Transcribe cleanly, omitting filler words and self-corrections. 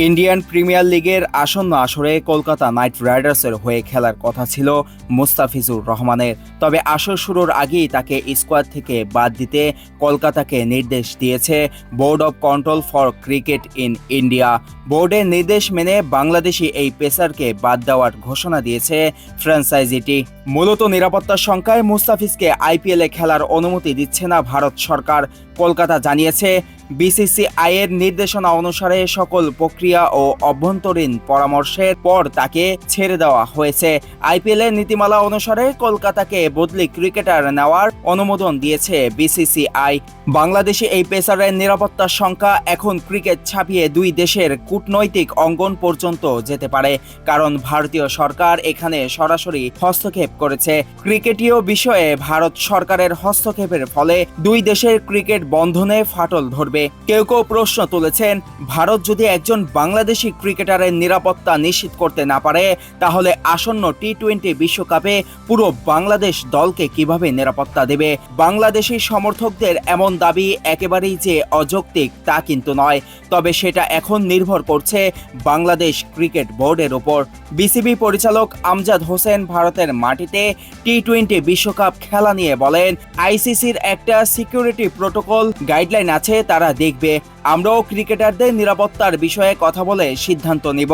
Indian premier লিগের আসন্ন আসরে কলকাতা নাইট রাইডার্সের হয়ে খেলার কথা ছিল মুস্তাফিজুর রহমানের। তবে আসর শুরুর আগেই তাকে স্কোয়াড থেকে বাদ দিতে কলকাতাকে নির্দেশ দিয়েছে board of control for cricket in India. বোর্ডের নির্দেশ মেনে বাংলাদেশি এই পেসারকে বাদ দেওয়ার ঘোষণা দিয়েছে ফ্র্যাঞ্চাইজিটি। মূলত নিরাপত্তার শঙ্কায় মুস্তাফিজকে আইপিএলে খেলার অনুমতি দিচ্ছে না ভারত সরকার। কলকাতা জানিয়েছে, বিসিসিআই এর নির্দেশনা অনুসারে সকল প্রক্রিয়া ও অভ্যন্তরীণ পরামর্শের পর তাকে ছেড়ে দেওয়া হয়েছে। আইপিএল এর নীতিমালা অনুসারে কলকাতাকে বদলি ক্রিকেটার নেওয়ার অনুমোদন দিয়েছে বিসিসিআই। বাংলাদেশে এই পেসারের নিরাপত্তার সংখ্যা এখন ক্রিকেট ছাপিয়ে দুই দেশের কূটনৈতিক অঙ্গন পর্যন্ত যেতে পারে, কারণ ভারতীয় সরকার এখানে সরাসরি হস্তক্ষেপ করেছে। ক্রিকেটীয় বিষয়ে ভারত সরকারের হস্তক্ষেপের ফলে দুই দেশের ক্রিকেট বন্ধনে ফাটল ধরবে। কেউ কেউ প্রশ্ন তুলেছেন, ভারত যদি একজন বাংলাদেশি ক্রিকেটারের নিরাপত্তা নিশ্চিত করতে না পারে, তাহলে আসন্ন টি-20 বিশ্বকাপে পুরো বাংলাদেশ দলকে কিভাবে নিরাপত্তা দেবে? বাংলাদেশি সমর্থকদের এমন দাবি একেবারেই যে অযৌক্তিক তা কিন্তু নয়, তবে সেটা এখন নির্ভর করছে বাংলাদেশ ক্রিকেট বোর্ডের ওপর। বিসিবি পরিচালক আমজাদ হোসেন ভারতের মাটিতে টি-20 বিশ্বকাপ খেলা নিয়ে বলেন, আইসিসির একটা সিকিউরিটি প্রোটোকল গাইডলাইন আছে, তারা দেখবে। আমরাও ক্রিকেটারদের নিরাপত্তার বিষয়ে কথা বলে সিদ্ধান্ত নিব।